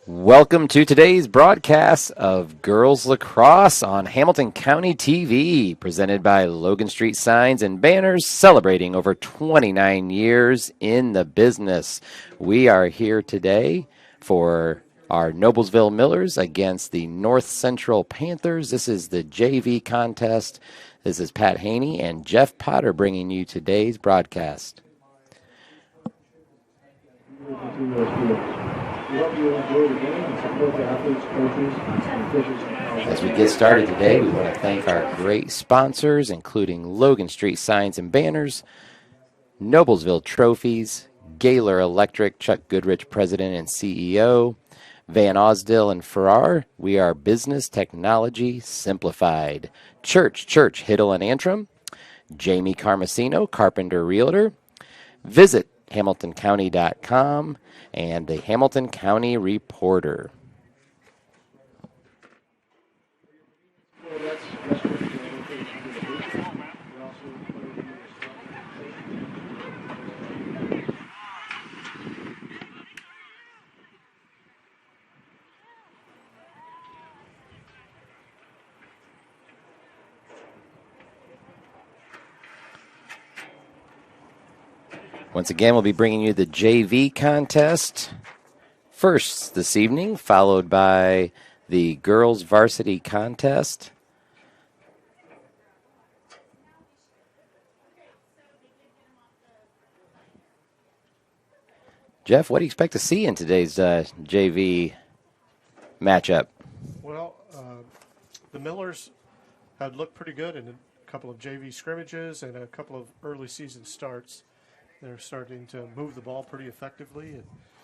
Welcome to today's broadcast of Girls Lacrosse on Hamilton County TV, presented by Logan Street Signs and Banners, celebrating over 29 years in the business. We are here today for our Noblesville Millers against the North Central Panthers. This is the JV contest. This is Pat Haney and Jeff Potter bringing you today's broadcast. As we get started today, we want to thank our great sponsors, including Logan Street Signs and Banners, Noblesville Trophies, Gaylor Electric, Chuck Goodrich, President and CEO, Van Osdale and Farrar, we are Business Technology Simplified, Church, Hiddle and Antrim, Jamie Carmesino, Carpenter Realtor, visit HamiltonCounty.com, and the Hamilton County Reporter. Once again, we'll be bringing you the JV contest first this evening, followed by the girls varsity contest. Jeff, what do you expect to see in today's JV matchup? Well, the Millers had looked pretty good in a couple of JV scrimmages and a couple of early season starts. They're starting to move the ball pretty effectively and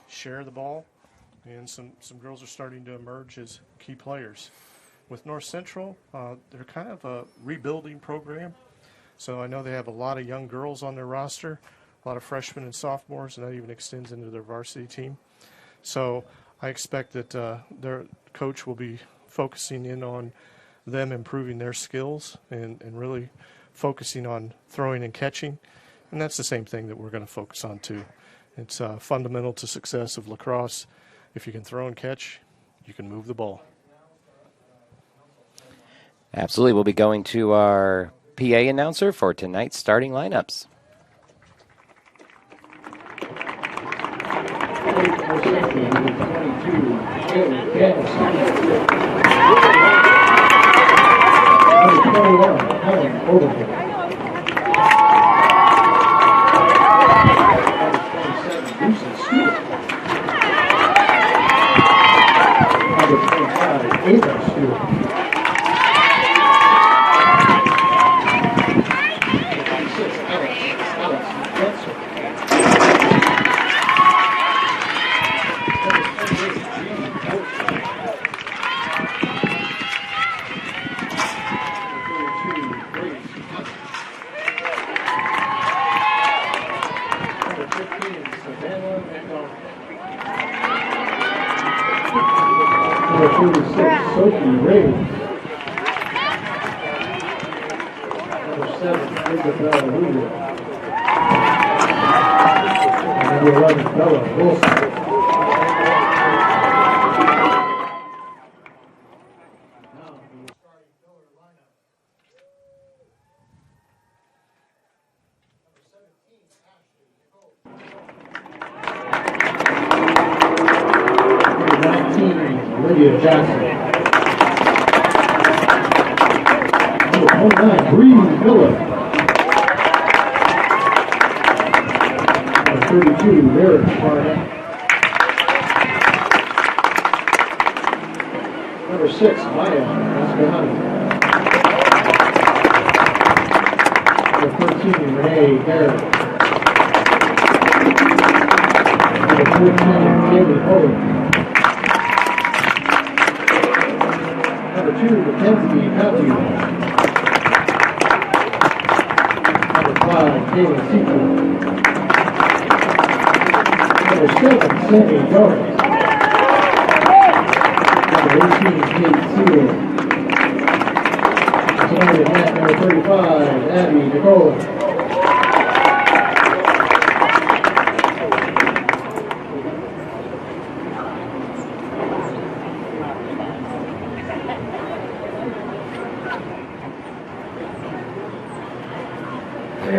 share the ball, and some girls are starting to emerge as key players. With North Central, they're kind of a rebuilding program, so I know they have a lot of young girls on their roster, a lot of freshmen and sophomores, and that even extends into their varsity team. So I expect that their coach will be focusing in on them improving their skills and really focusing on throwing and catching. And that's the same thing that we're going to focus on, too. It's fundamental to success of lacrosse. If you can throw and catch, you can move the ball. Absolutely. We'll be going to our PA announcer for tonight's starting lineups.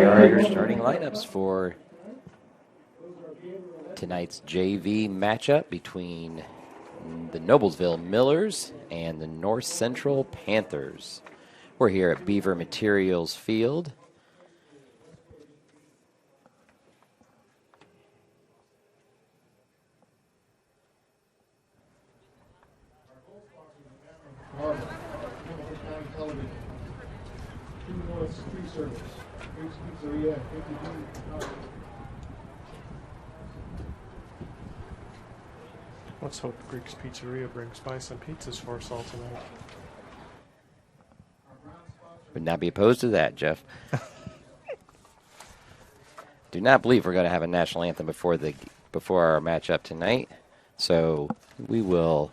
here are your starting lineups for tonight's JV matchup between the Noblesville Millers and the North Central Panthers. We're here at Beaver Materials Field. Let's hope Greek's Pizzeria brings by some pizzas for us all tonight. Would not be opposed to that, Jeff. Do not believe we're going to have a national anthem before our matchup tonight. So we will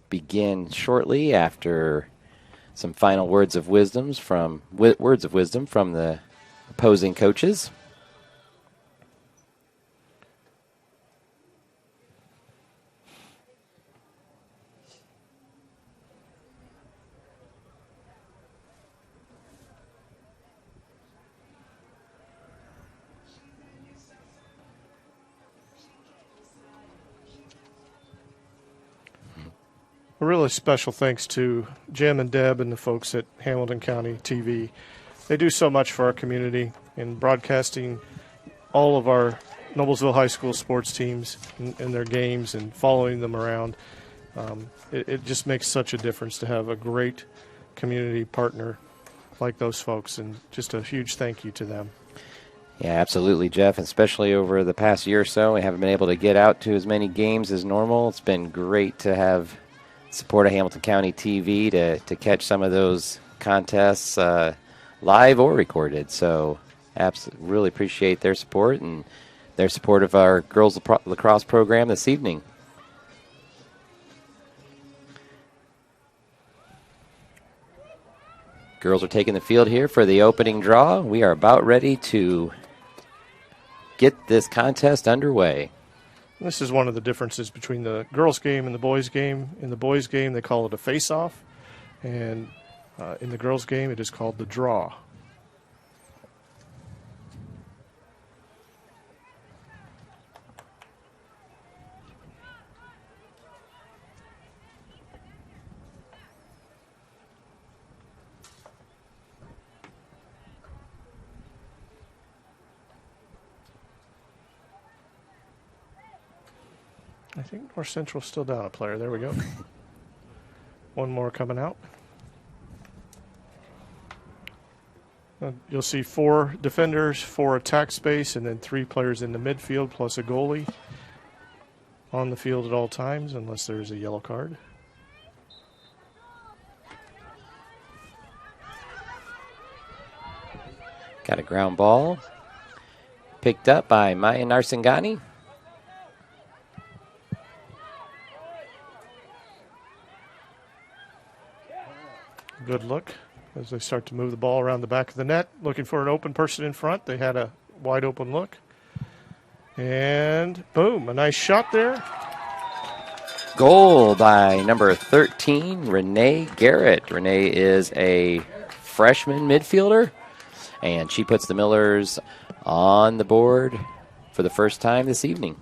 begin shortly after some final words of wisdom from the opposing coaches. A really special thanks to Jim and Deb and the folks at Hamilton County TV. They do so much for our community in broadcasting all of our Noblesville High School sports teams and their games and following them around. It just makes such a difference to have a great community partner like those folks, and just a huge thank you to them. Yeah, absolutely, Jeff, especially over the past year or so. We haven't been able to get out to as many games as normal. It's been great to have support of Hamilton County TV to catch some of those contests live or recorded. So really appreciate their support and their support of our girls lacrosse program this evening. Girls are taking the field here for the opening draw. We are about ready to get this contest underway. This is one of the differences between the girls' game and the boys' game. In the boys' game, they call it a face-off, and in the girls' game, it is called the draw. I think North Central's still down a player. There we go. One more coming out. You'll see 4 defenders, 4 attack space, and then 3 players in the midfield plus a goalie on the field at all times unless there's a yellow card. Got a ground ball picked up by Maya Narsingani. Good look as they start to move the ball around the back of the net, looking for an open person in front. They had a wide open look. And boom, a nice shot there. Goal by number 13, Renee Garrett. Renee is a freshman midfielder, and she puts the Millers on the board for the first time this evening.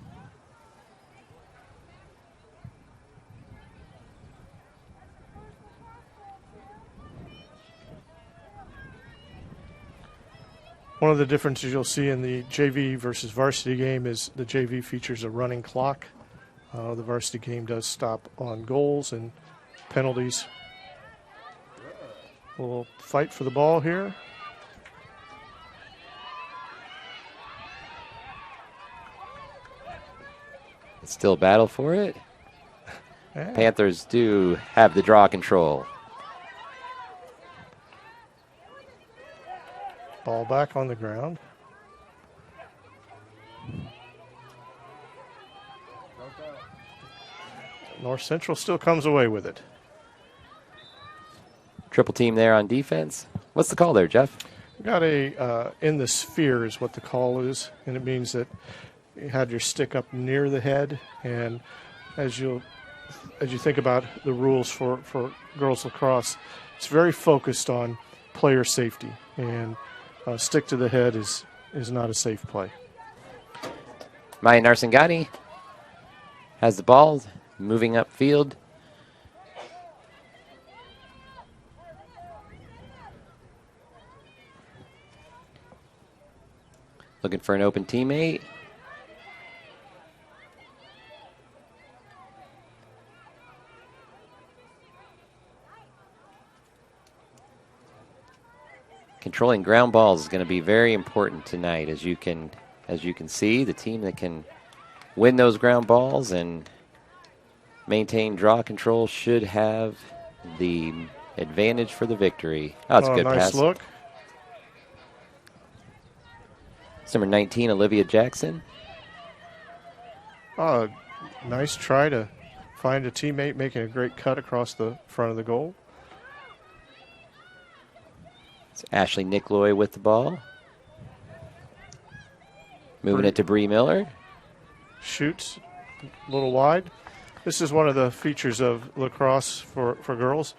One of the differences you'll see in the JV versus varsity game is the JV features a running clock. The varsity game does stop on goals and penalties. We'll fight for the ball here. It's still a battle for it. Yeah. Panthers do have the draw control. Ball back on the ground. North Central still comes away with it. Triple team there on defense. What's the call there, Jeff? Got a in the sphere is what the call is, and it means that you had your stick up near the head, and as you think about the rules for girls lacrosse, it's very focused on player safety, and stick to the head is not a safe play. Maya Narsingani has the ball, moving upfield. Looking for an open teammate. Controlling ground balls is going to be very important tonight. As you can see, the team that can win those ground balls and maintain draw control should have the advantage for the victory. Oh, it's a good nice pass. Look. It's number 19, Olivia Jackson. Nice try to find a teammate, making a great cut across the front of the goal. It's Ashley Nickloy with the ball. Moving it to Bree Miller. Shoots a little wide. This is one of the features of lacrosse for girls.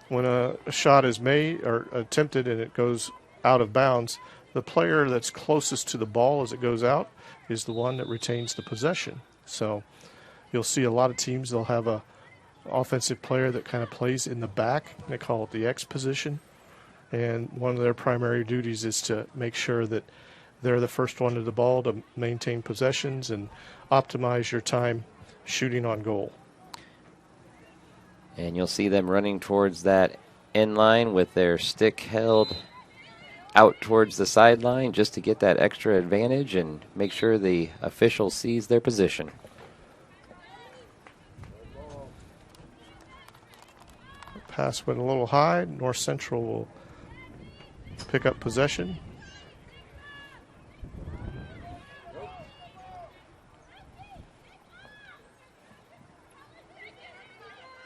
When a shot is made or attempted and it goes out of bounds, the player that's closest to the ball as it goes out is the one that retains the possession. So you'll see a lot of teams, they'll have a offensive player that kind of plays in the back. They call it the X position. And one of their primary duties is to make sure that they're the first one to the ball to maintain possessions and optimize your time shooting on goal. And you'll see them running towards that end line with their stick held out towards the sideline just to get that extra advantage and make sure the official sees their position. Pass went a little high. North Central will pick up possession.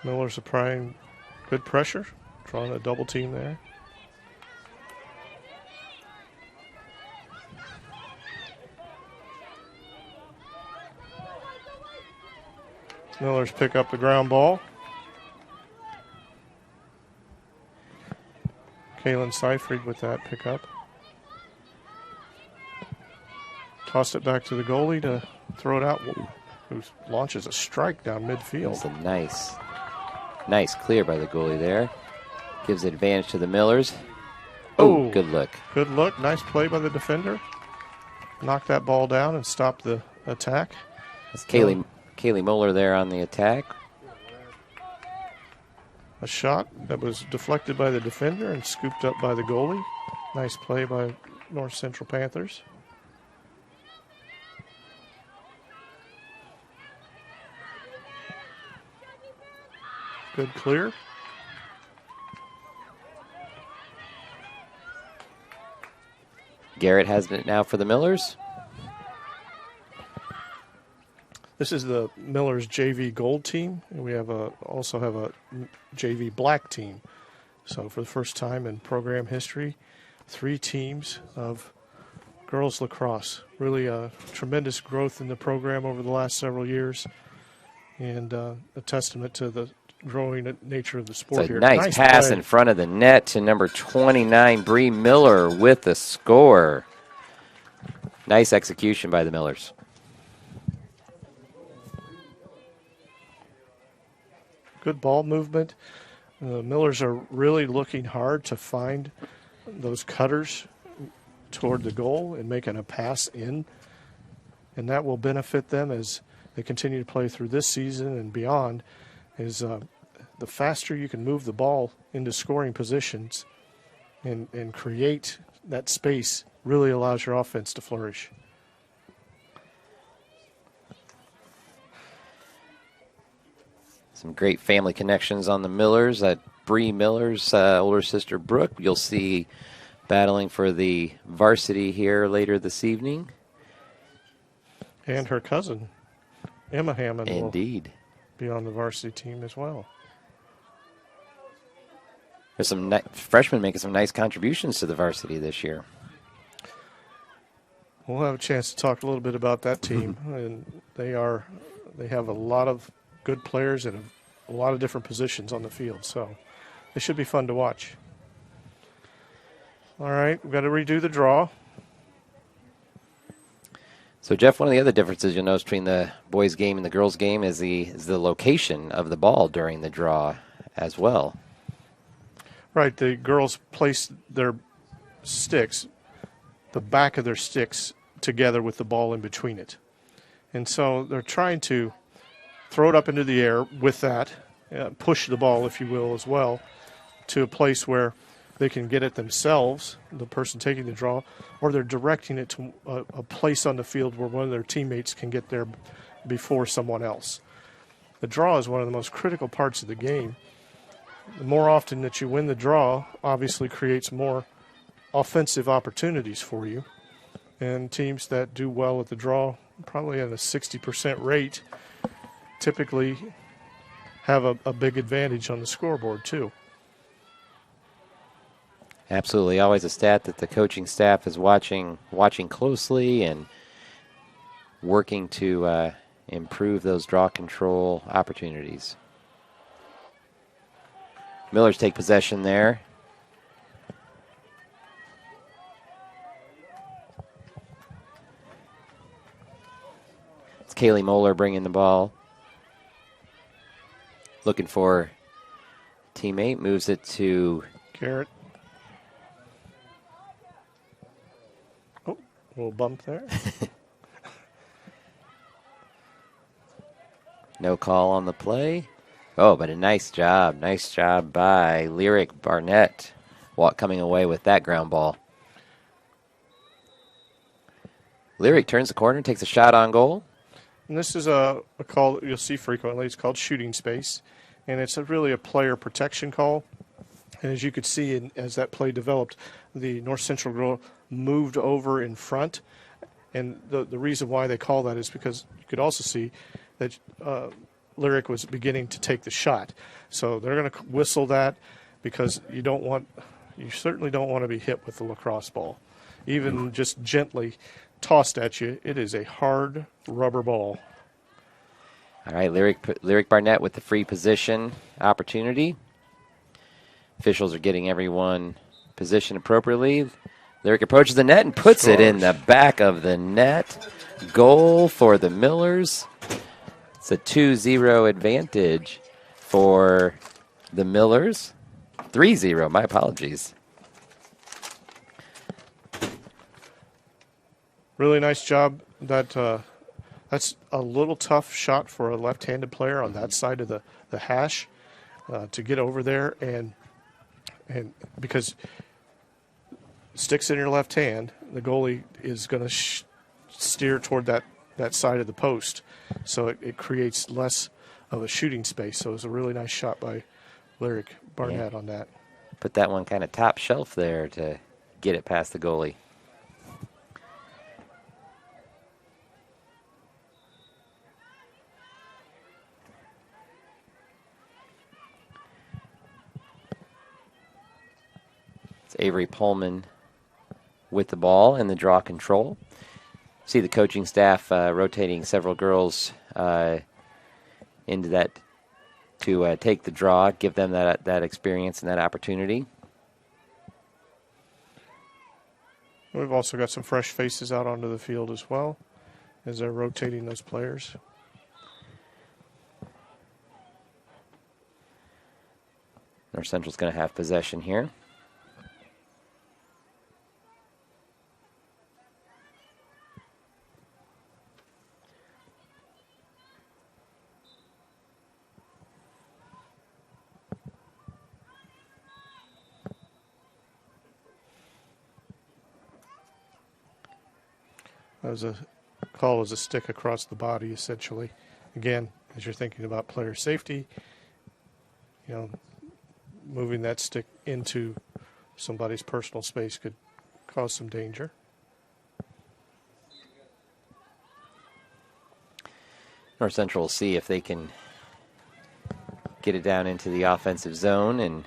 Miller's applying good pressure, drawing a double team there. Miller's pick up the ground ball. Kaylin Seifried with that pickup. Tossed it back to the goalie to throw it out, who launches a strike down midfield. That's a nice clear by the goalie there. Gives advantage to the Millers. Oh, good look. Good look. Nice play by the defender. Knocked that ball down and stopped the attack. That's Kaylee Moeller there on the attack. A shot that was deflected by the defender and scooped up by the goalie. Nice play by North Central Panthers. Good clear. Garrett has it now for the Millers. This is the Millers JV Gold team, and we also have a JV Black team. So for the first time in program history, 3 teams of girls lacrosse. Really a tremendous growth in the program over the last several years, and a testament to the growing nature of the sport here. Nice pass play in front of the net to number 29, Bree Miller with the score. Nice execution by the Millers. Good ball movement. The Millers are really looking hard to find those cutters toward the goal and making a pass in. And that will benefit them as they continue to play through this season and beyond. Is the faster you can move the ball into scoring positions and create that space really allows your offense to flourish. Some great family connections on the Millers. That Bree Miller's older sister Brooke, you'll see battling for the varsity here later this evening. And her cousin, Emma Hammond, indeed, will be on the varsity team as well. There's some freshmen making some nice contributions to the varsity this year. We'll have a chance to talk a little bit about that team, and they have a lot of good players in a lot of different positions on the field, so it should be fun to watch. All right, we've got to redo the draw. So, Jeff, one of the other differences you'll notice between the boys' game and the girls' game is the location of the ball during the draw as well. Right, the girls place their sticks, the back of their sticks, together with the ball in between it. And so they're trying to throw it up into the air with that, push the ball, if you will, as well, to a place where they can get it themselves, the person taking the draw, or they're directing it to a place on the field where one of their teammates can get there before someone else. The draw is one of the most critical parts of the game. The more often that you win the draw, obviously creates more offensive opportunities for you. And teams that do well at the draw, probably at a 60% rate, typically have a big advantage on the scoreboard too. Absolutely. Always a stat that the coaching staff is watching closely and working to improve those draw control opportunities. Millers take possession there. It's Kaylee Moeller bringing the ball. Looking for teammate, moves it to Garrett. Oh, a little bump there. No call on the play. Oh, but a nice job. Nice job by Lyric Barnett coming away with that ground ball. Lyric turns the corner, takes a shot on goal. And this is a call that you'll see frequently. It's called shooting space. And it's really a player protection call. And as you could see as that play developed, the North Central girl moved over in front. And the reason why they call that is because you could also see that Lyric was beginning to take the shot. So they're going to whistle that because you certainly don't want to be hit with the lacrosse ball. Even just gently tossed at you, it is a hard rubber ball. All right, Lyric Barnett with the free position opportunity. Officials are getting everyone positioned appropriately. Lyric approaches the net and puts it in the back of the net. Goal for the Millers. It's a 2-0 advantage for the Millers. 3-0, my apologies. Really nice job. That's a little tough shot for a left-handed player on that side of the hash to get over there, and because sticks in your left hand, the goalie is going to steer toward that side of the post, so it creates less of a shooting space. So it was a really nice shot by Lyric Barnett on that. Put that one kind of top shelf there to get it past the goalie. It's Avery Pullman with the ball and the draw control. See the coaching staff rotating several girls into that to take the draw, give them that experience and that opportunity. We've also got some fresh faces out onto the field as well as they're rotating those players. North Central's going to have possession here. That was a call as a stick across the body, essentially. Again, as you're thinking about player safety, moving that stick into somebody's personal space could cause some danger. North Central will see if they can get it down into the offensive zone and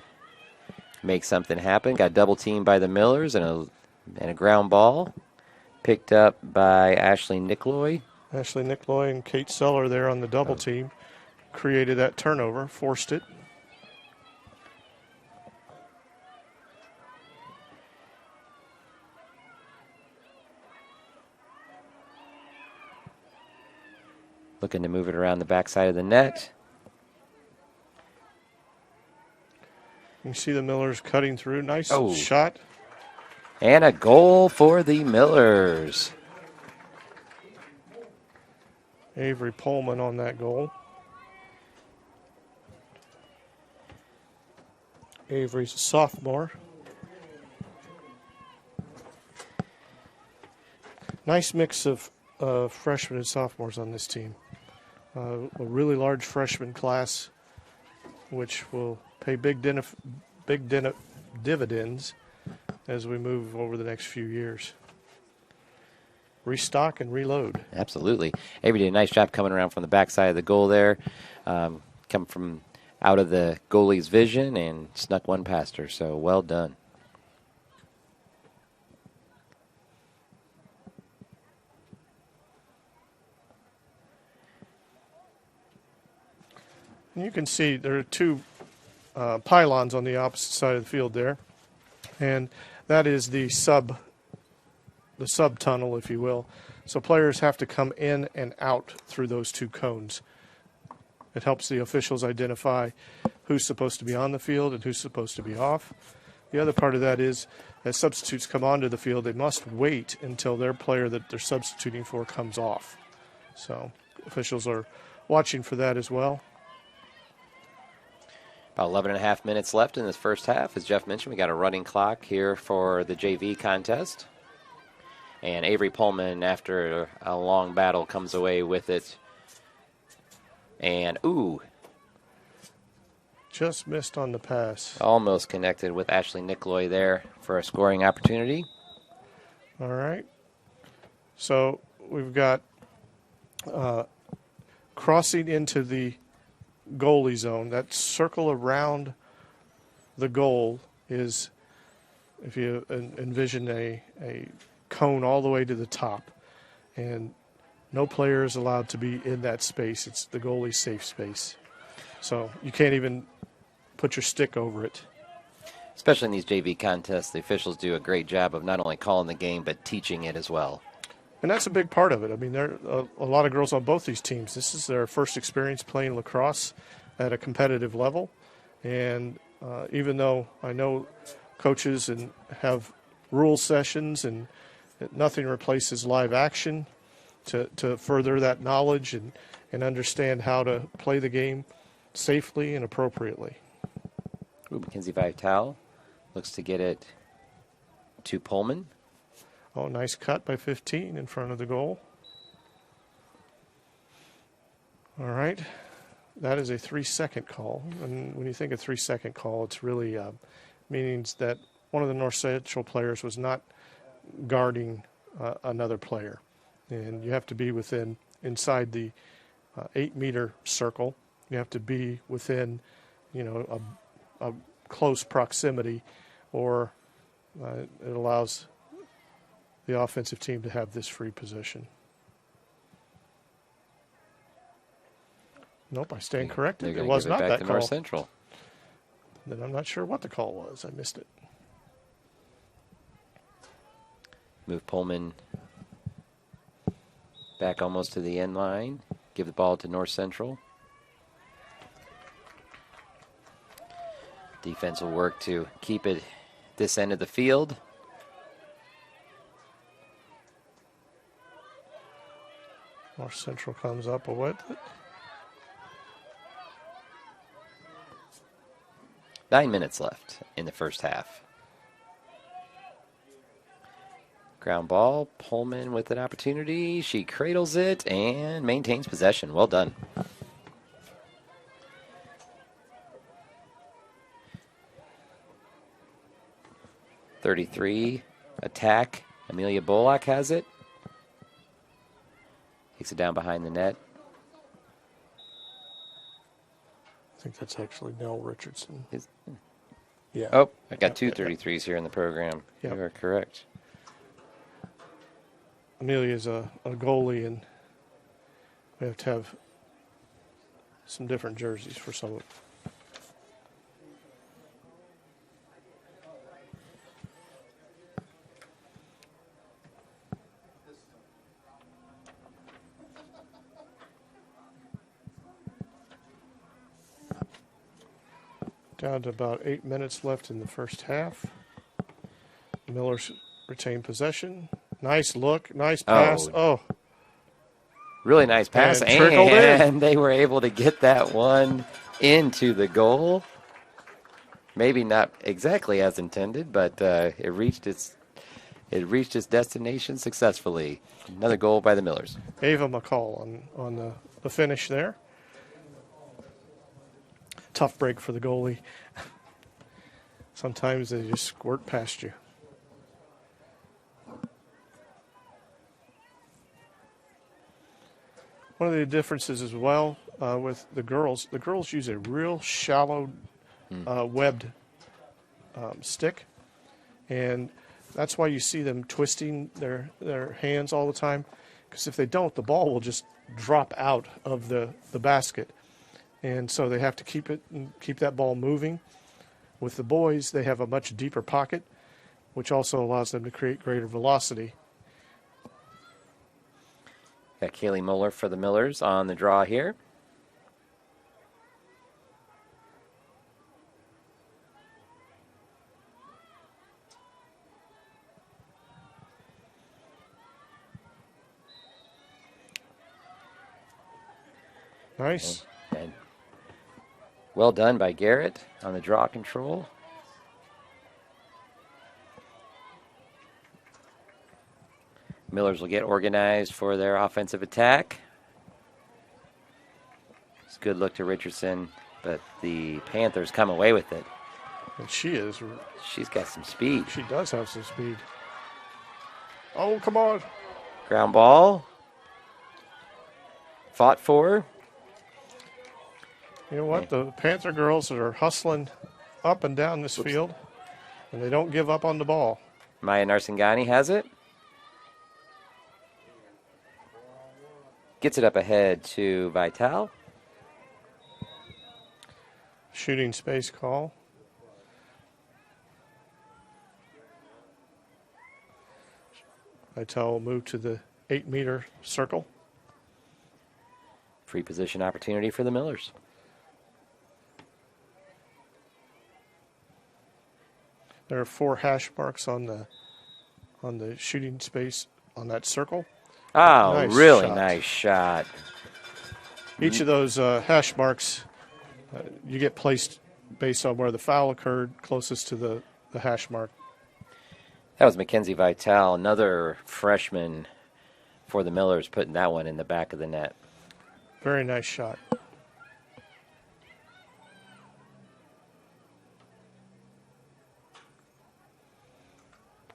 make something happen. Got double teamed by the Millers and a ground ball. Picked up by Ashley Nickloy. Ashley Nickloy and Kate Seller there on the double team created that turnover, forced it. Looking to move it around the backside of the net. You see the Millers cutting through. Nice Oh. shot. And a goal for the Millers. Avery Pullman on that goal. Avery's a sophomore. Nice mix of freshmen and sophomores on this team. A really large freshman class, which will pay big dividends as we move over the next few years. Restock and reload. Absolutely. Avery did a nice job coming around from the backside of the goal there. Come from out of the goalie's vision and snuck one past her, so well done. And you can see there are two pylons on the opposite side of the field there, and that is the sub tunnel, if you will. So players have to come in and out through those two cones. It helps the officials identify who's supposed to be on the field and who's supposed to be off. The other part of that is, as substitutes come onto the field, they must wait until their player that they're substituting for comes off. So officials are watching for that as well. About 11 and a half minutes left in this first half. As Jeff mentioned, we got a running clock here for the JV contest. And Avery Pullman, after a long battle, comes away with it. And, ooh. Just missed on the pass. Almost connected with Ashley Nicoloy there for a scoring opportunity. All right. So we've got crossing into the goalie zone. That circle around the goal is, if you envision a cone all the way to the top, and no player is allowed to be in that space. It's the goalie's safe space. So you can't even put your stick over it. Especially in these JV contests, the officials do a great job of not only calling the game, but teaching it as well. And that's a big part of it. I mean, there are a lot of girls on both these teams. This is their first experience playing lacrosse at a competitive level. And even though I know coaches and have rule sessions, and nothing replaces live action to further that knowledge and understand how to play the game safely and appropriately. Ooh, Mackenzie Vitale looks to get it to Pullman. Oh, nice cut by 15 in front of the goal. All right. That is a 3-second call. And when you think of 3-second call, it's really means that one of the North Central players was not guarding another player. And you have to be inside the 8-meter circle. You have to be within, a close proximity, or it allows the offensive team to have this free position. Nope, I stand corrected. It was not that call. North Central. Then I'm not sure what the call was. I missed it. Move Pullman back almost to the end line. Give the ball to North Central. Defense will work to keep it this end of the field. North Central comes up with it. 9 minutes left in the first half. Ground ball, Pullman with an opportunity. She cradles it and maintains possession. Well done. .33 attack. Amelia Bullock has it. Takes it down behind the net. I think that's actually Nell Richardson. Yeah. Oh, I got two 33s here in the program. Yep. You are correct. Amelia's a goalie, and we have to have some different jerseys for some of it. Down to about 8 minutes left in the first half. The Millers retain possession. Nice look, nice pass. Oh, really nice pass, and trickled in. They were able to get that one into the goal. Maybe not exactly as intended, but it reached its destination successfully. Another goal by the Millers. Ava McCall on the finish there. Tough break for the goalie. Sometimes they just squirt past you. One of the differences as well with the girls use a real shallow webbed stick, and that's why you see them twisting their hands all the time, because if they don't, the ball will just drop out of the basket, and so they have to keep that ball moving. With the boys, they have a much deeper pocket, which also allows them to create greater velocity. Got Kaylee Muller for the Millers on the draw here. Nice. And well done by Garrett on the draw control. Millers will get organized for their offensive attack. It's a good look to Richardson, but the Panthers come away with it. And she's got some speed. She does have some speed. Oh, come on. Ground ball. Fought for. You know what? The Panther girls are hustling up and down this field, and they don't give up on the ball. Maya Narsingani has it. Gets it up ahead to Vital. Shooting space call. Vital will move to the 8-meter circle. Free position opportunity for the Millers. There are 4 hash marks on the shooting space on that circle. Oh, nice really shot. Nice shot. Each of those hash marks, you get placed based on where the foul occurred closest to the hash mark. That was Mackenzie Vital, another freshman for the Millers, putting that one in the back of the net. Very nice shot.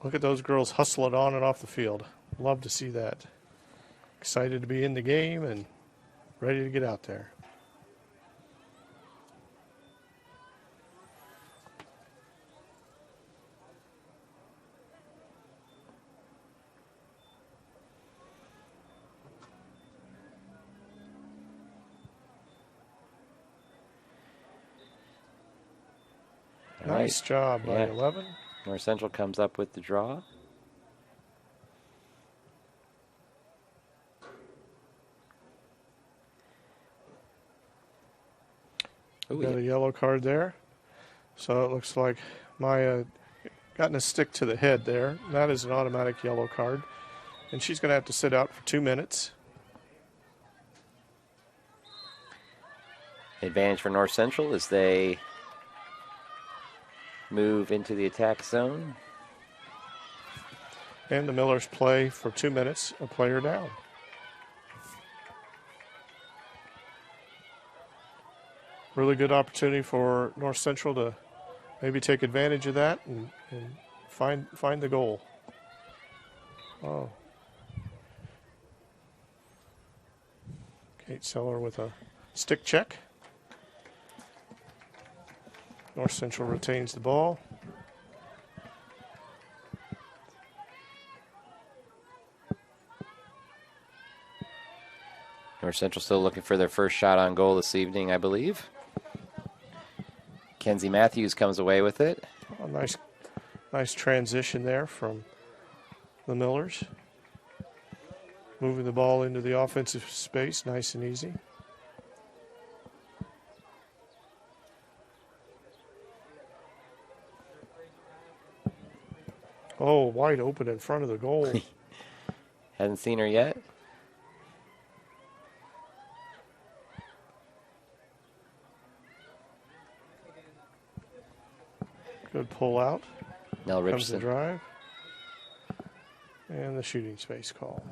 Look at those girls hustling on and off the field. Love to see that. Excited to be in the game and ready to get out there. Nice job by 11. North Central comes up with the draw. Got a yellow card there. So it looks like Maya gotten a stick to the head there. That is an automatic yellow card. And she's going to have to sit out for 2 minutes. Advantage for North Central as they move into the attack zone. And the Millers play for 2 minutes, a player down. Really good opportunity for North Central to maybe take advantage of that and find the goal. Oh. Kate Seller with a stick check. North Central retains the ball. North Central still looking for their first shot on goal this evening, I believe. Kenzie Matthews comes away with it. A nice transition there from the Millers. Moving the ball into the offensive space, nice and easy. Oh, wide open in front of the goal. Hasn't seen her yet. Good pull out. Nell Comes the Richardson. drive. And the shooting space call.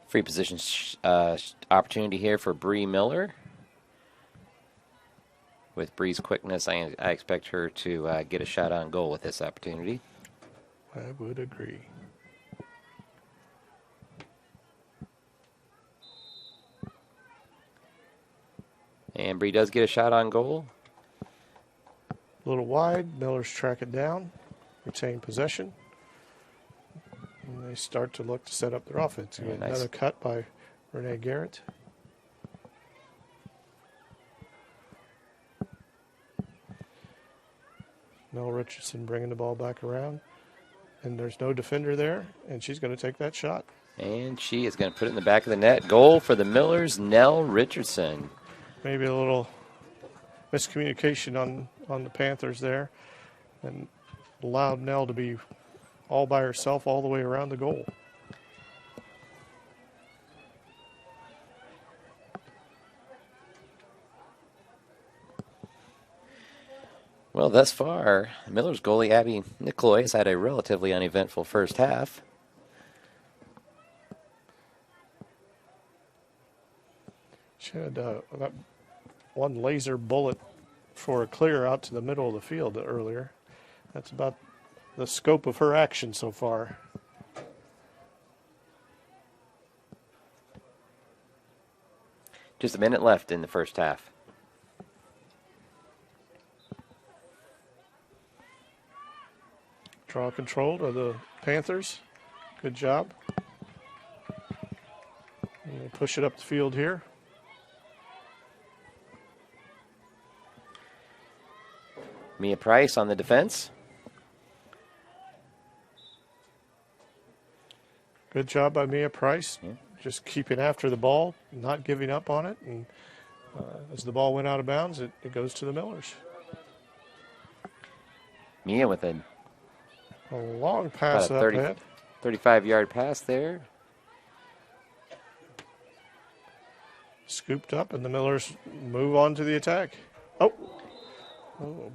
Free position opportunity here for Bree Miller. With Bree's quickness, I expect her to get a shot on goal with this opportunity. I would agree. And Bree does get a shot on goal. A little wide. Miller's track it down. Retain possession. And they start to look to set up their offense. Yeah, nice. Another cut by Renee Garrett. Nell Richardson bringing the ball back around. And there's no defender there, and she's going to take that shot. And she is going to put it in the back of the net. Goal for the Millers, Nell Richardson. Maybe a little miscommunication on the Panthers there, and allowed Nell to be all by herself all the way around the goal. Well, thus far, Miller's goalie Abby Nicoloy has had a relatively uneventful first half. She had that one laser bullet for a clear out to the middle of the field earlier. That's about the scope of her action so far. Just a minute left in the first half. Draw controlled are the Panthers. Good job. And they push it up the field here. Mia Price on the defense. Good job by Mia Price. Yeah. Just keeping after the ball, not giving up on it. And as the ball went out of bounds, it goes to the Millers. Mia with a long pass about a up ahead. 35-yard pass there. Scooped up, and the Millers move on to the attack. Oh,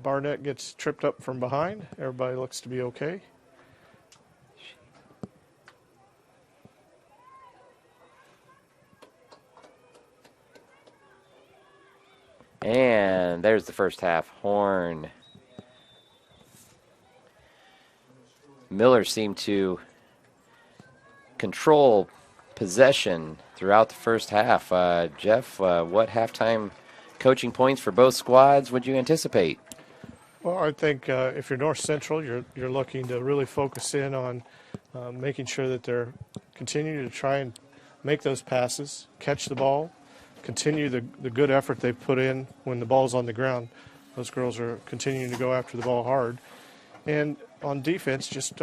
Barnett gets tripped up from behind. Everybody looks to be okay. And there's the first half. Horn. Miller seemed to control possession throughout the first half. Jeff, what halftime coaching points for both squads would you anticipate? Well, I think if you're North Central, you're looking to really focus in on making sure that they're continuing to try and make those passes, catch the ball, continue the good effort they've put in when the ball's on the ground. Those girls are continuing to go after the ball hard. And on defense, just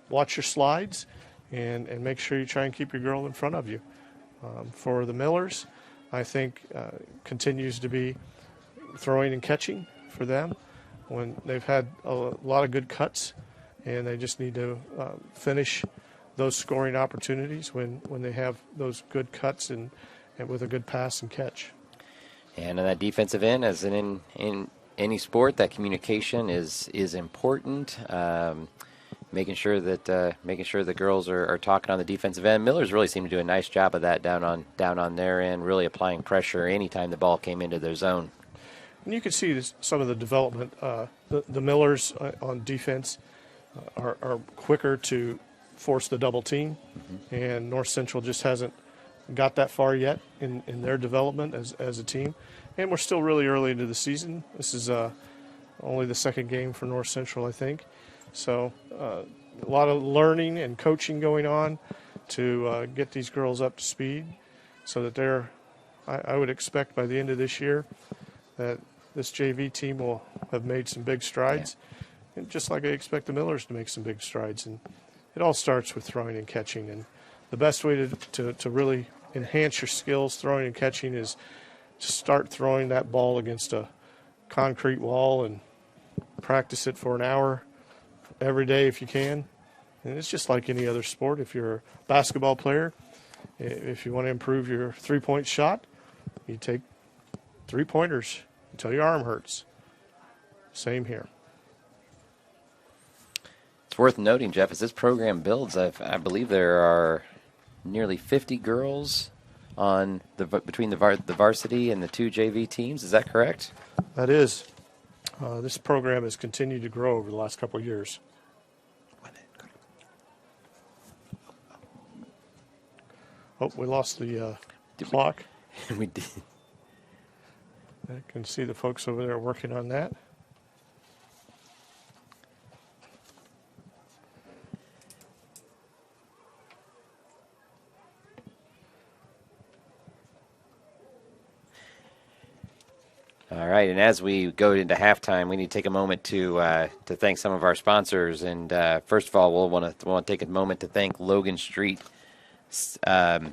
watch your slides and make sure you try and keep your girl in front of you. For the Millers, I think continues to be throwing and catching for them when they've had a lot of good cuts, and they just need to finish those scoring opportunities when they have those good cuts and with a good pass and catch. And on that defensive end, as in any sport, that communication is important. Making sure that the girls are talking on the defensive end. Millers really seemed to do a nice job of that down on their end, really applying pressure anytime the ball came into their zone. And you can see some of the development. The Millers on defense are quicker to force the double team, and North Central just hasn't got that far yet in their development as a team. And we're still really early into the season. This is only the second game for North Central, I think. So a lot of learning and coaching going on to get these girls up to speed so that I would expect by the end of this year that this JV team will have made some big strides. Yeah. And just like I expect the Millers to make some big strides. And it all starts with throwing and catching. And the best way to really enhance your skills throwing and catching is just start throwing that ball against a concrete wall and practice it for an hour every day if you can. And it's just like any other sport. If you're a basketball player, if you want to improve your three-point shot, you take three-pointers until your arm hurts. Same here. It's worth noting, Jeff, as this program builds, I believe there are nearly 50 girls on between the varsity and the 2 JV teams. Is that correct? That is. This program has continued to grow over the last couple of years. Oh, we lost the clock. We did. I can see the folks over there working on that. All right, and as we go into halftime, we need to take a moment to thank some of our sponsors. And first of all, we'll want to take a moment to thank Logan Street Signs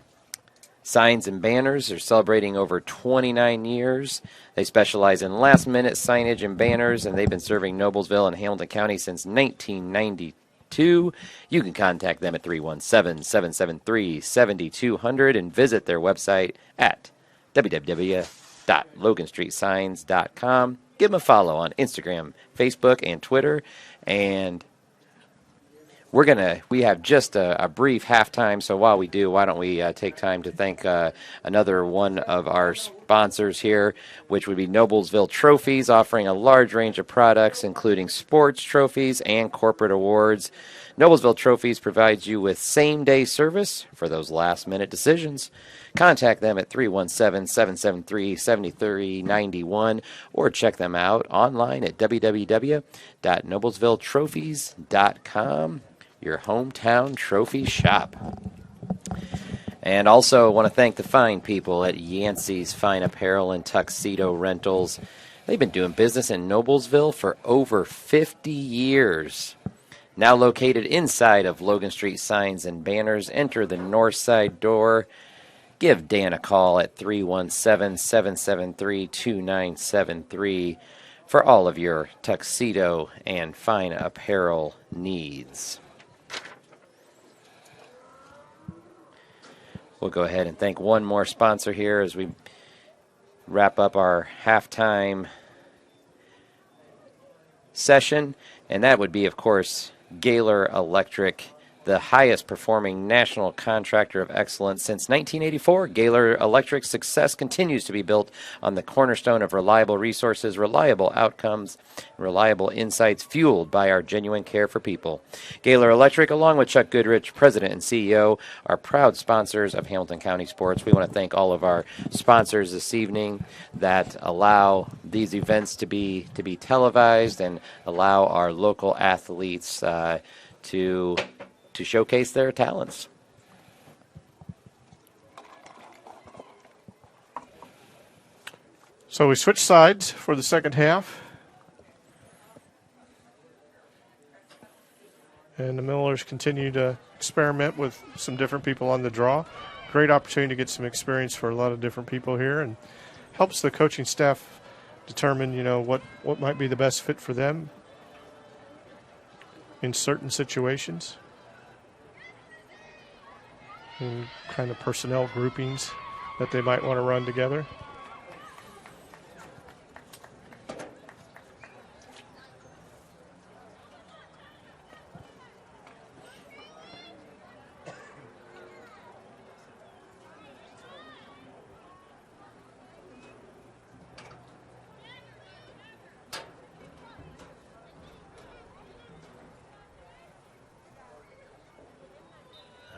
and Banners. They're celebrating over 29 years. They specialize in last-minute signage and banners, and they've been serving Noblesville and Hamilton County since 1992. You can contact them at 317-773-7200 and visit their website at www.loganstreetsigns.com. Give them a follow on Instagram, Facebook, and Twitter. And we have just a brief halftime, so while we do, why don't we take time to thank another one of our sponsors here, which would be Noblesville Trophies, offering a large range of products, including sports trophies and corporate awards. Noblesville Trophies provides you with same-day service for those last-minute decisions. Contact them at 317-773-7391 or check them out online at www.noblesvilletrophies.com, your hometown trophy shop. And also want to thank the fine people at Yancey's Fine Apparel and Tuxedo Rentals. They've been doing business in Noblesville for over 50 years. Now located inside of Logan Street Signs and Banners, enter the north side door. Give Dan a call at 317-773-2973 for all of your tuxedo and fine apparel needs. We'll go ahead and thank one more sponsor here as we wrap up our halftime session, and that would be, of course, Gaylor Electric, the highest performing national contractor of excellence since 1984. Gaylor Electric's success continues to be built on the cornerstone of reliable resources, reliable outcomes, reliable insights fueled by our genuine care for people. Gaylor Electric, along with Chuck Goodrich, President and CEO, are proud sponsors of Hamilton County sports. We want to thank all of our sponsors this evening that allow these events to be televised and allow our local athletes to showcase their talents. So we switch sides for the second half. And the Millers continue to experiment with some different people on the draw. Great opportunity to get some experience for a lot of different people here, and helps the coaching staff determine, what might be the best fit for them in certain situations. And kind of personnel groupings that they might want to run together.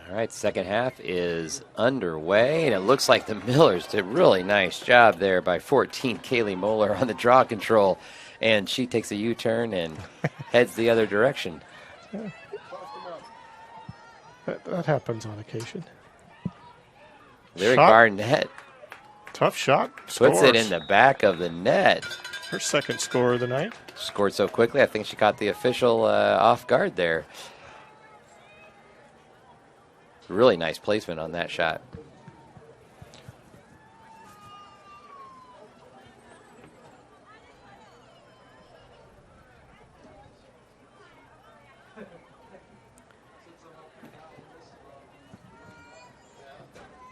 All right, second half is underway, and it looks like the Millers did a really nice job there by 14, Kaylee Moeller on the draw control, and she takes a U-turn and heads the other direction. Yeah. That happens on occasion. Lyric Barnett tough shot. Puts it in the back of the net. Her second score of the night. Scored so quickly, I think she caught the official off guard there. Really nice placement on that shot.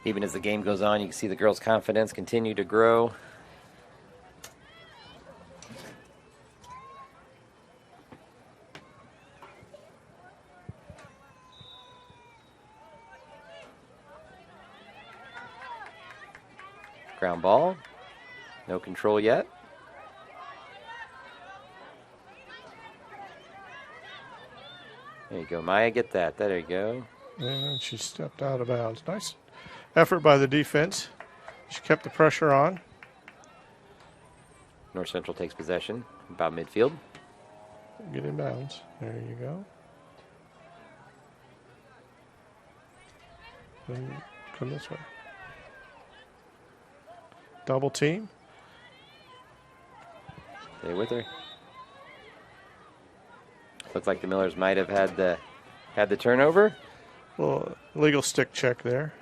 Even as the game goes on, you can see the girls' confidence continue to grow. Ground ball. No control yet. There you go, Maya. Get that. There you go. And she stepped out of bounds. Nice effort by the defense. She kept the pressure on. North Central takes possession about midfield. Get in bounds. There you go. And come this way. Double team. Stay with her. Looks like the Millers might have had the turnover. Well, legal stick check there.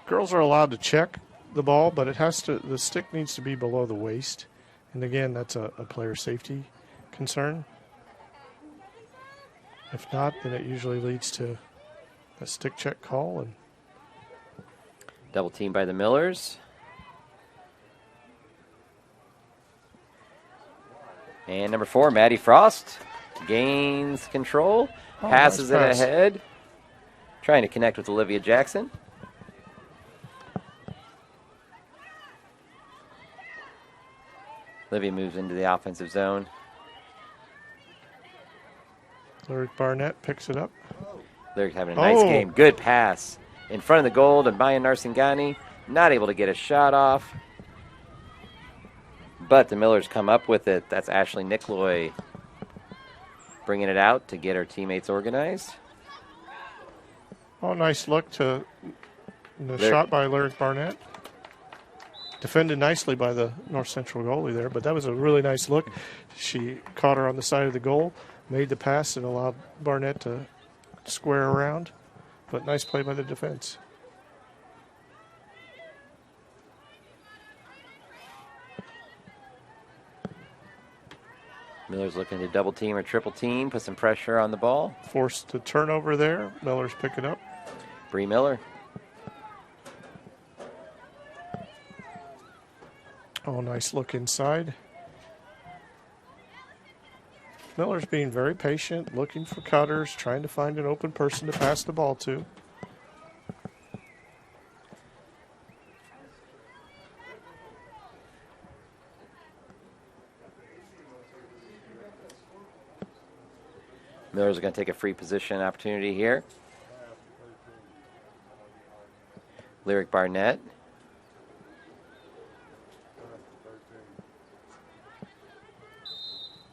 Girls are allowed to check the ball, but the stick needs to be below the waist. And again, that's a player safety concern. If not, then it usually leads to a stick check call. And double team by the Millers. And number 4, Maddie Frost, gains control, passes it ahead, trying to connect with Olivia Jackson. Olivia moves into the offensive zone. Lyric Barnett picks it up. Lyric having a nice game. Good pass in front of the goal, and Maya Narsingani not able to get a shot off. But the Millers come up with it. That's Ashley Nickloy bringing it out to get her teammates organized. Oh, nice look to the shot by Lyric Barnett. Defended nicely by the North Central goalie there, but that was a really nice look. She caught her on the side of the goal, made the pass, and allowed Barnett to square around. But nice play by the defense. Miller's looking to double team or triple team, put some pressure on the ball. Forced to turnover there. Miller's pick it up. Bree Miller. Oh, nice look inside. Miller's being very patient, looking for cutters, trying to find an open person to pass the ball to. Miller's going to take a free position opportunity here. Lyric Barnett.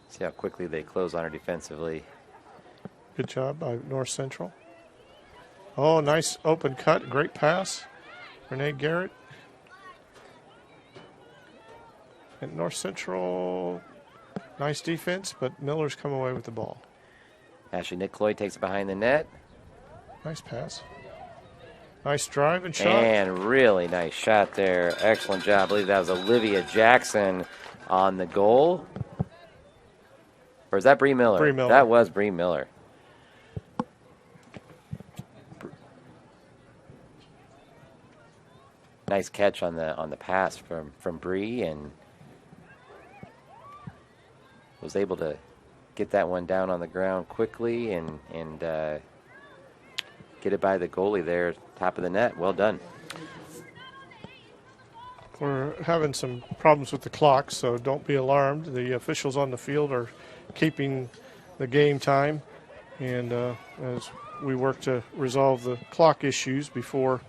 See how quickly they close on her defensively. Good job by North Central. Oh, nice open cut. Great pass. Renee Garrett. And North Central, nice defense, but Miller's come away with the ball. Ashley Nickloy takes it behind the net. Nice pass. Nice drive and shot. And really nice shot there. Excellent job. I believe that was Olivia Jackson on the goal. Or is that Bree Miller? Bree Miller. That was Bree Miller. Nice catch on the pass from Bree, and was able to get that one down on the ground quickly and get it by the goalie there, top of the net. Well done. We're having some problems with the clock, so don't be alarmed. The officials on the field are keeping the game time, and as we work to resolve the clock issues before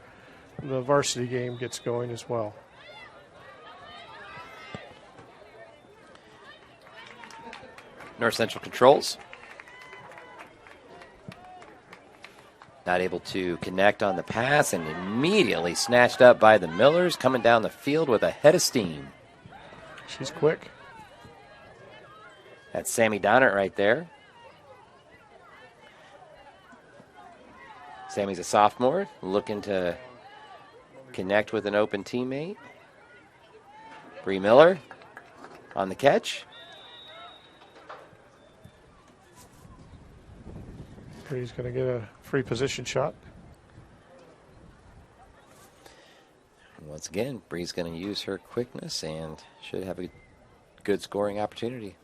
the varsity game gets going as well. North Central controls. Not able to connect on the pass, and immediately snatched up by the Millers, coming down the field with a head of steam. She's quick. That's Sammy Donnert right there. Sammy's a sophomore, looking to connect with an open teammate. Bree Miller on the catch. Bree's going to get a free position shot. Once again, Bree's going to use her quickness and should have a good scoring opportunity.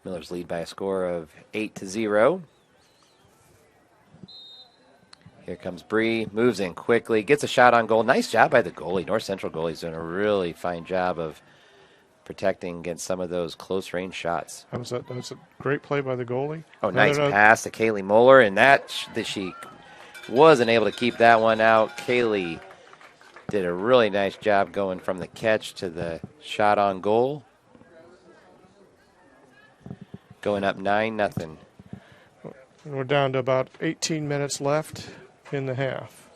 Millers lead by a score of 8-0. Here comes Bree, moves in quickly, gets a shot on goal. Nice job by the goalie. North Central goalie's doing a really fine job of protecting against some of those close-range shots. That was a great play by the goalie. Oh, nice pass to Kaylee Moeller, and that she wasn't able to keep that one out. Kaylee did a really nice job going from the catch to the shot on goal. Going up 9-0. And we're down to about 18 minutes left in the half.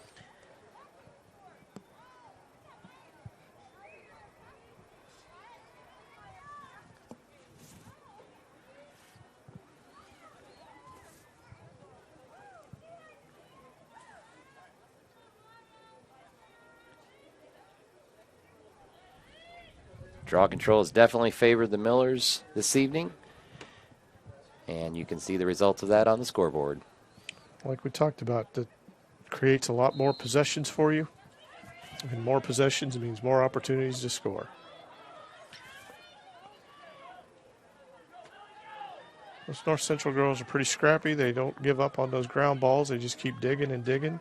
Draw control has definitely favored the Millers this evening. And you can see the results of that on the scoreboard. Like we talked about, that creates a lot more possessions for you. And more possessions means more opportunities to score. Those North Central girls are pretty scrappy. They don't give up on those ground balls. They just keep digging and digging.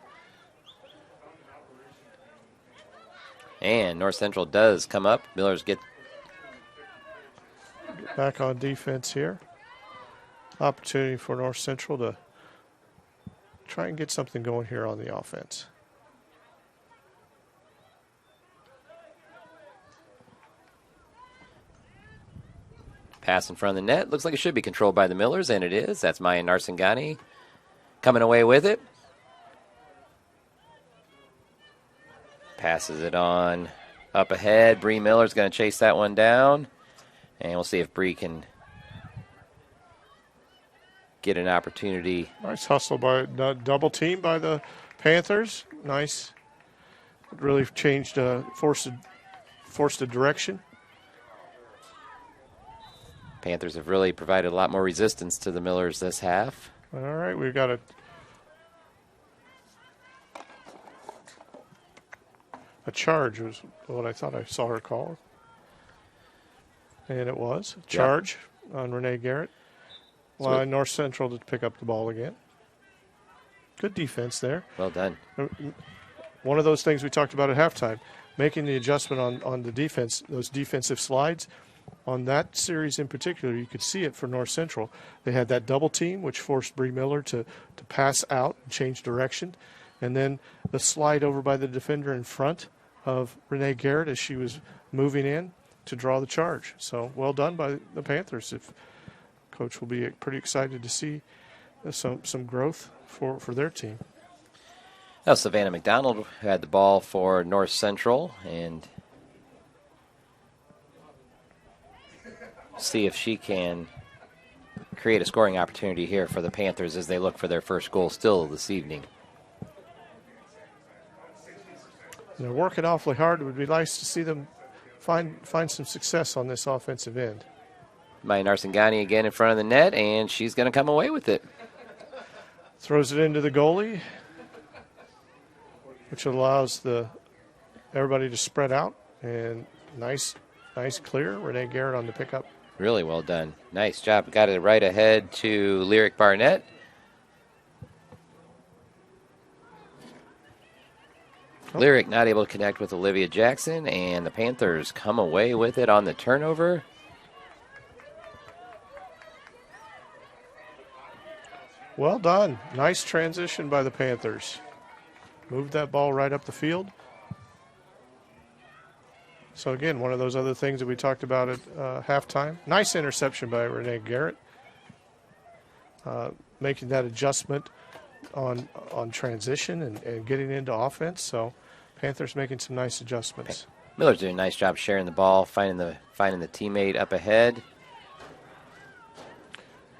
And North Central does come up. Millers get back on defense here. Opportunity for North Central to try and get something going here on the offense. pass in front of the net. Looks like it should be controlled by the Millers, and it is. That's Maya Narsingani coming away with it. Passes it on up ahead. Bree Miller's going to chase that one down. And we'll see if Bree can get an opportunity. Nice hustle by double team by the Panthers. Nice. Really changed, forced a direction. Panthers have really provided a lot more resistance to the Millers this half. All right, we've got a charge was what I thought I saw her call. And it was a charge on Renee Garrett. Well, North Central to pick up the ball again. Good defense there. Well done. One of those things we talked about at halftime, making the adjustment on the defense, those defensive slides. On that series in particular, you could see it for North Central. They had that double team, which forced Bree Miller to pass out and change direction. And then the slide over by the defender in front of Renee Garrett as she was moving in to draw the charge. So well done by the Panthers. If Coach will be pretty excited to see some growth for their team. That was Savannah McDonald who had the ball for North Central, and see if she can create a scoring opportunity here for the Panthers as they look for their first goal still this evening. They're working awfully hard. It would be nice to see them find some success on this offensive end. Maya Narsingani again in front of the net, and she's going to come away with it. Throws it into the goalie, which allows everybody to spread out. And nice clear. Renee Garrett on the pickup. Really well done. Nice job. Got it right ahead to Lyric Barnett. Lyric not able to connect with Olivia Jackson, and the Panthers come away with it on the turnover. Well done. Nice transition by the Panthers. Moved that ball right up the field. So, again, one of those other things that we talked about at halftime. Nice interception by Renee Garrett. Making that adjustment on transition and getting into offense. So, Panthers making some nice adjustments. Miller's doing a nice job sharing the ball, finding the teammate up ahead.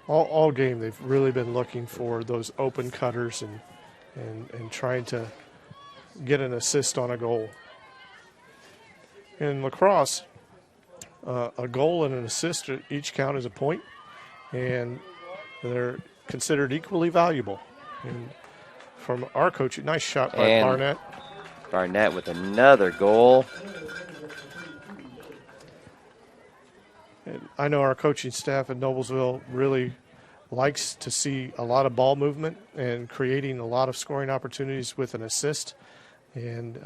all game they've really been looking for those open cutters and trying to get an assist on a goal. In lacrosse, a goal and an assist each count as a point, and they're considered equally valuable. And from our coach, nice shot by And Barnett. Barnett with another goal. And I know our coaching staff at Noblesville really likes to see a lot of ball movement and creating a lot of scoring opportunities with an assist. And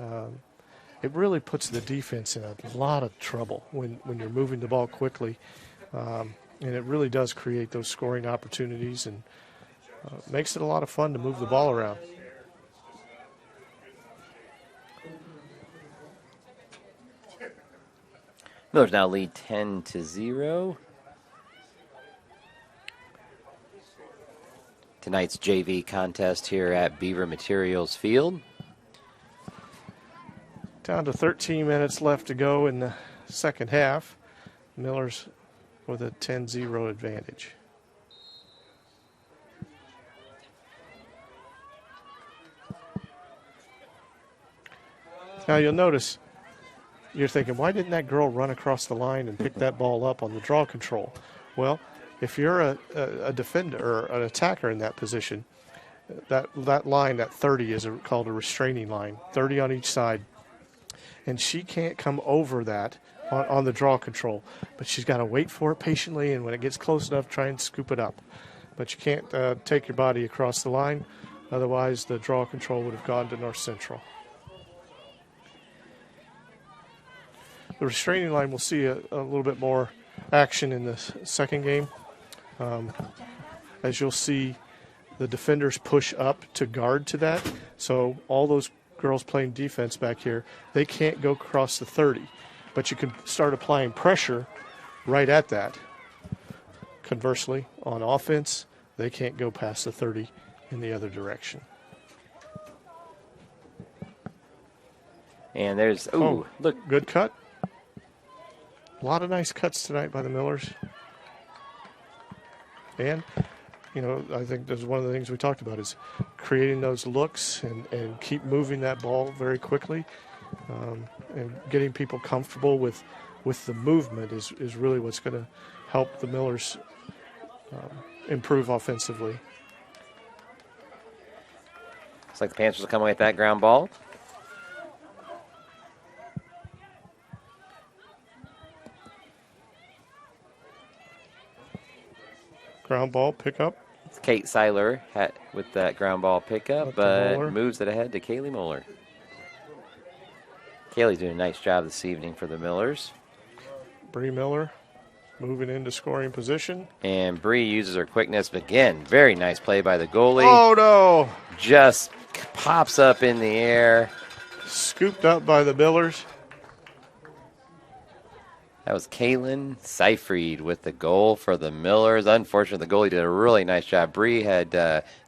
it really puts the defense in a lot of trouble when you're moving the ball quickly. And it really does create those scoring opportunities and makes it a lot of fun to move the ball around. Millers now lead 10-0. Tonight's JV contest here at Beaver Materials Field. Down to 13 minutes left to go in the second half. Millers with a 10-0 advantage. Now you'll notice, you're thinking, why didn't that girl run across the line and pick that ball up on the draw control? Well, if you're a defender or an attacker in that position, that line, that 30 is called a restraining line, 30 on each side. And she can't come over that on the draw control, but she's got to wait for it patiently, and when it gets close enough, try and scoop it up. But you can't take your body across the line, otherwise the draw control would have gone to North Central. The restraining line, we'll see a little bit more action in the second game. As you'll see, the defenders push up to guard to that. So all those girls playing defense back here, they can't go across the 30. But you can start applying pressure right at that. Conversely, on offense, they can't go past the 30 in the other direction. And there's, look. Good cut. A lot of nice cuts tonight by the Millers. And, you know, I think that's one of the things we talked about is creating those looks and keep moving that ball very quickly. And getting people comfortable with the movement is really what's going to help the Millers improve offensively. Looks like the Panthers will come away with that ground ball. Ground ball pickup. Kate Seiler with that ground ball pickup, but moves it ahead to Kaylee Moeller. Kaylee's doing a nice job this evening for the Millers. Bree Miller moving into scoring position. And Bree uses her quickness, but again, very nice play by the goalie. Oh, no. Just pops up in the air. Scooped up by the Millers. That was Kaylin Seyfried with the goal for the Millers. Unfortunately, the goalie did a really nice job. Bree had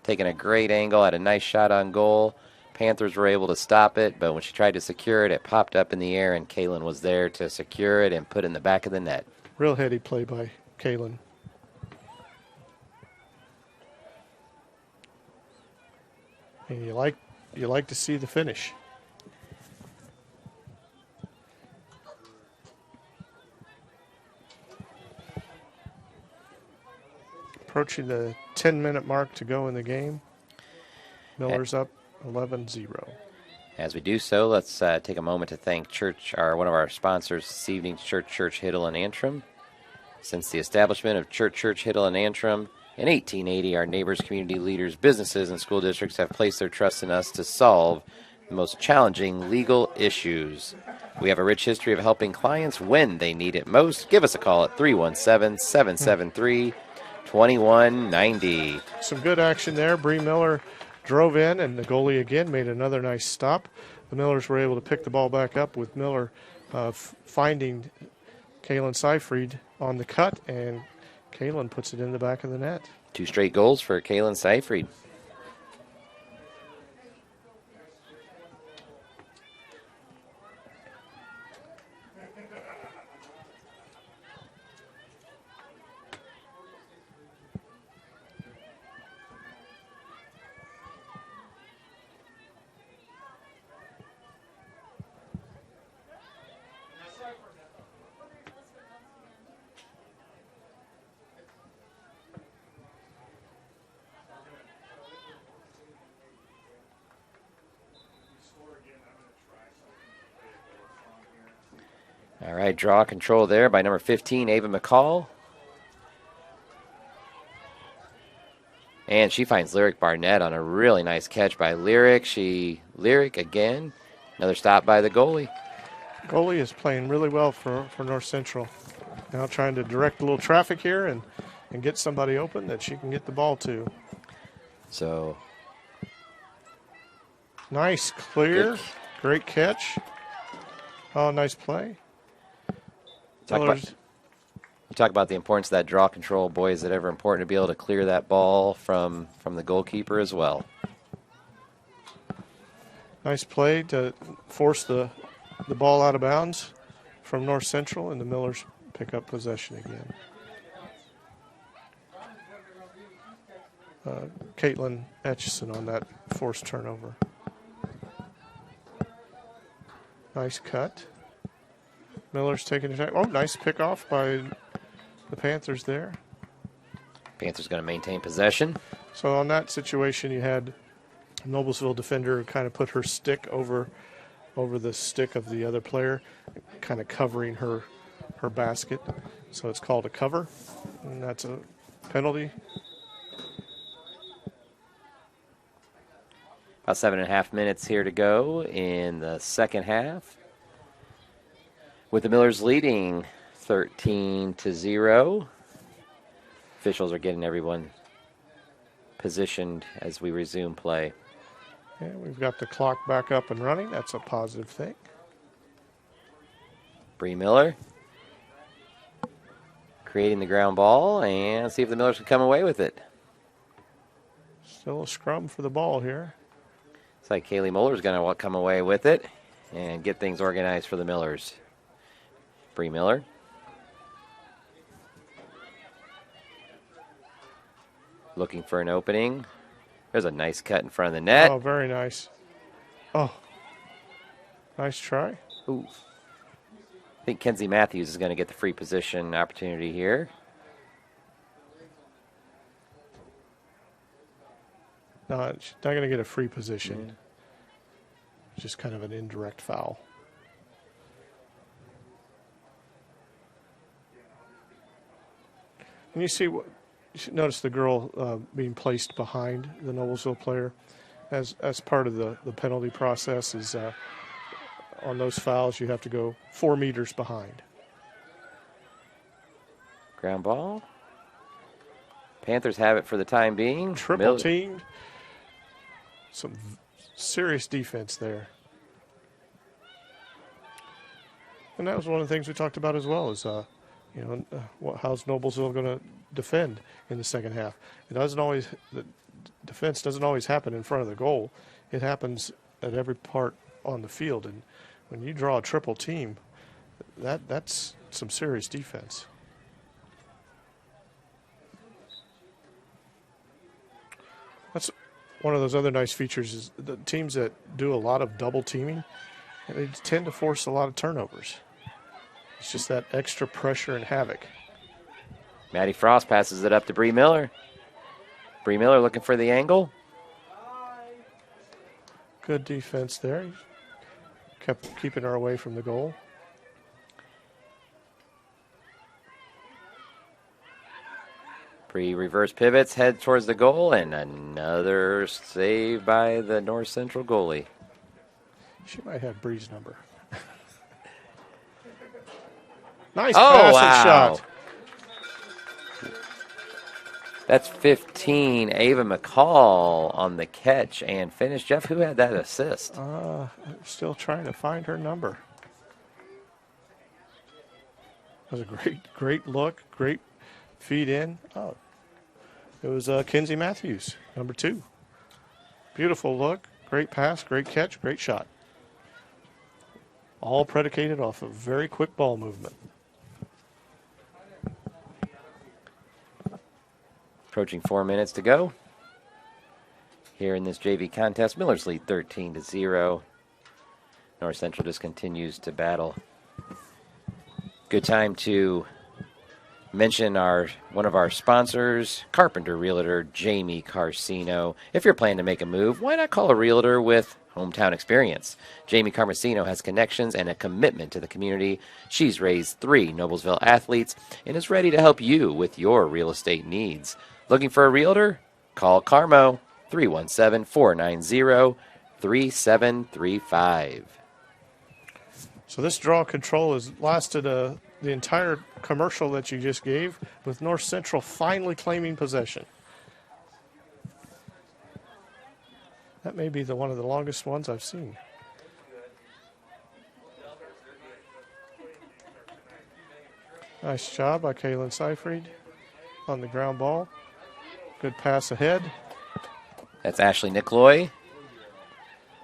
taken a great angle, had a nice shot on goal. Panthers were able to stop it, but when she tried to secure it, it popped up in the air, and Kaylin was there to secure it and put it in the back of the net. Real heady play by Kaylin. And you like to see the finish. Approaching the 10-minute mark to go in the game. Miller's up 11-0. As we do so, let's take a moment to thank one of our sponsors this evening, Church Hiddle and Antrim. Since the establishment of Church Hiddle and Antrim in 1880, our neighbors, community leaders, businesses, and school districts have placed their trust in us to solve the most challenging legal issues. We have a rich history of helping clients when they need it most. Give us a call at 317-773-2190. Some good action there. Bree Miller drove in, and the goalie again made another nice stop. The Millers were able to pick the ball back up with Miller finding Kaylin Seyfried on the cut, and Kaylin puts it in the back of the net. 2 straight goals for Kaylin Seyfried. High draw control there by number 15, Ava McCall. And she finds Lyric Barnett on a really nice catch by Lyric. Lyric again. Another stop by the goalie. Goalie is playing really well for North Central. Now trying to direct a little traffic here and get somebody open that she can get the ball to. So nice clear. Great catch. Oh, nice play. You talk about the importance of that draw control. Boy, is it ever important to be able to clear that ball from the goalkeeper as well. Nice play to force the ball out of bounds from North Central, and the Millers pick up possession again. Caitlin Etchison on that forced turnover. Nice cut. Miller's taking attack. Oh, nice pick off by the Panthers there. Panthers going to maintain possession. So on that situation, you had a Noblesville defender kind of put her stick over the stick of the other player, kind of covering her basket. So it's called a cover, and that's a penalty. About 7.5 minutes here to go in the second half. With the Millers leading 13-0. Officials are getting everyone positioned as we resume play. Yeah, we've got the clock back up and running. That's a positive thing. Bree Miller creating the ground ball, and see if the Millers can come away with it. Still a scrum for the ball here. Looks like Kaylee Muller's going to come away with it and get things organized for the Millers. Bree Miller. Looking for an opening. There's a nice cut in front of the net. Oh, very nice. Oh, nice try. Ooh. I think Kenzie Matthews is going to get the free position opportunity here. No, she's not going to get a free position. Just kind of an indirect foul. And you should notice the girl being placed behind the Noblesville player as part of the penalty process is on those fouls you have to go 4 meters behind. Ground ball. Panthers have it for the time being. Triple teamed. Some serious defense there. And that was one of the things we talked about as well is, how's Noblesville going to defend in the second half? The defense doesn't always happen in front of the goal. It happens at every part on the field. And when you draw a triple team, that's some serious defense. That's one of those other nice features is the teams that do a lot of double teaming, they tend to force a lot of turnovers. It's just that extra pressure and havoc. Maddie Frost passes it up to Bree Miller. Bree Miller looking for the angle. Good defense there. Kept keeping her away from the goal. Bree reverse pivots, head towards the goal, and another save by the North Central goalie. She might have Bree's number. Nice pass and shot. That's 15. Ava McCall on the catch and finish. Jeff, who had that assist? I'm still trying to find her number. That was a great look, great feed in. Oh, it was Kenzie Matthews, number 2. Beautiful look, great pass, great catch, great shot. All predicated off of very quick ball movement. Approaching 4 minutes to go here in this JV contest. Millers lead 13-0. North Central just continues to battle. Good time to mention one of our sponsors, Carpenter Realtor Jamie Carcino. If you're planning to make a move, why not call a realtor with hometown experience. Jamie Carmesino has connections and a commitment to the community. She's raised 3 Noblesville athletes and is ready to help you with your real estate needs. Looking for a realtor? Call Carmo 317-490-3735. So this draw control has lasted the entire commercial that you just gave, with North Central finally claiming possession. That may be one of the longest ones I've seen. Nice job by Kaylin Seifried on the ground ball. Good pass ahead. That's Ashley Nicloy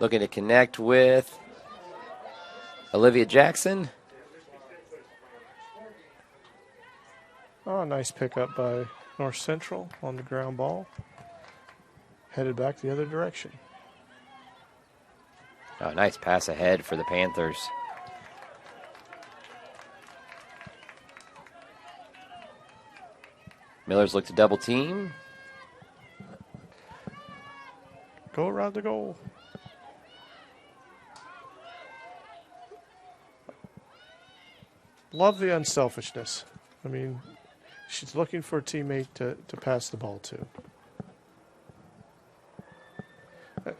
looking to connect with Olivia Jackson. Oh, nice pickup by North Central on the ground ball. Headed back the other direction. Oh, nice pass ahead for the Panthers. Millers look to double team. Go around the goal. Love the unselfishness. I mean, she's looking for a teammate to pass the ball to.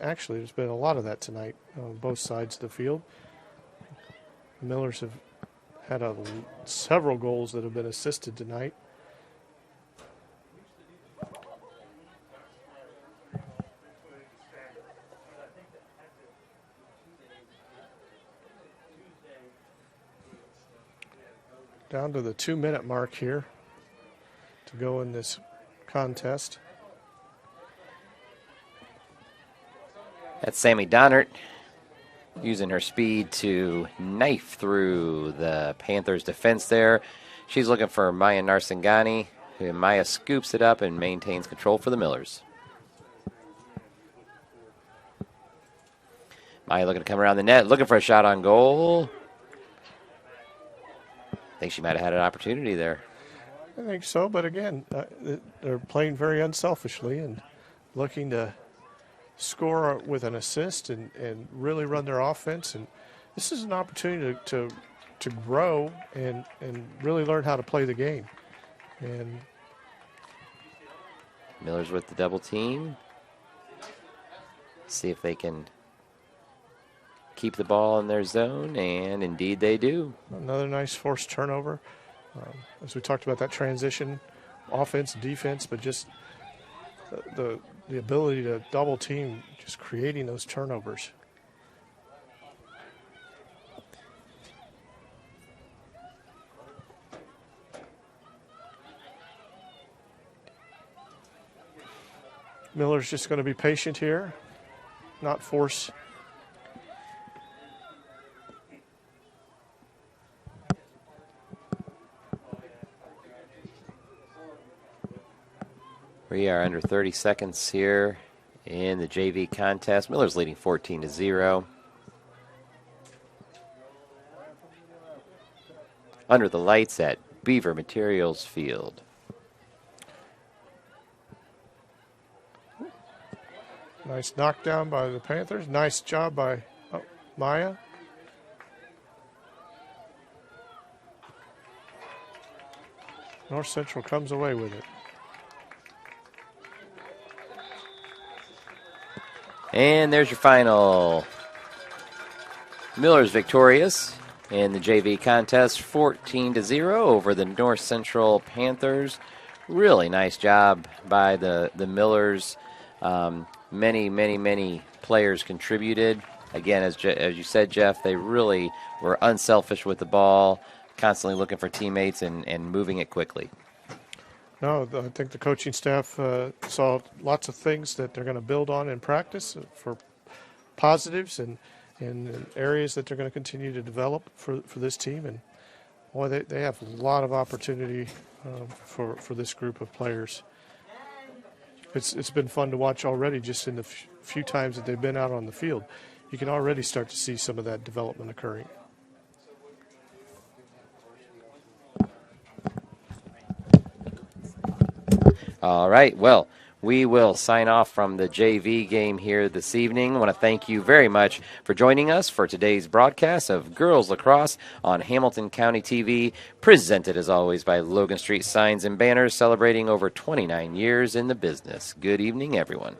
Actually, there's been a lot of that tonight on both sides of the field. The Millers have had several goals that have been assisted tonight. Down to the 2-minute mark here to go in this contest. That's Sammy Donnert using her speed to knife through the Panthers' defense there. She's looking for Maya Narsingani. Maya scoops it up and maintains control for the Millers. Maya looking to come around the net, looking for a shot on goal. I think she might have had an opportunity there. I think so, but again, they're playing very unselfishly and looking to score with an assist and really run their offense. And this is an opportunity to grow and really learn how to play the game. And Millers with the double team. See if they can keep the ball in their zone, and indeed they do. Another nice forced turnover. As we talked about that transition, offense, defense, but just the ability to double team, just creating those turnovers. Miller's just going to be patient here, not force. We are under 30 seconds here in the JV contest. Miller's leading 14-0. Under the lights at Beaver Materials Field. Nice knockdown by the Panthers. Nice job by Maya. North Central comes away with it. And there's your final. Miller's victorious in the JV contest, 14-0 over the North Central Panthers. Really nice job by the Millers. Many players contributed. Again, as you said, Jeff, they really were unselfish with the ball, constantly looking for teammates and moving it quickly. No, I think the coaching staff saw lots of things that they're going to build on in practice for positives and areas that they're going to continue to develop for this team. And boy, they have a lot of opportunity for this group of players. It's been fun to watch already just in the few times that they've been out on the field. You can already start to see some of that development occurring. All right, well, We will sign off from the JV game here this evening. I want to thank you very much for joining us for today's broadcast of Girls Lacrosse on Hamilton County TV, presented as always by Logan Street Signs and Banners, celebrating over 29 years in the business. Good evening, everyone.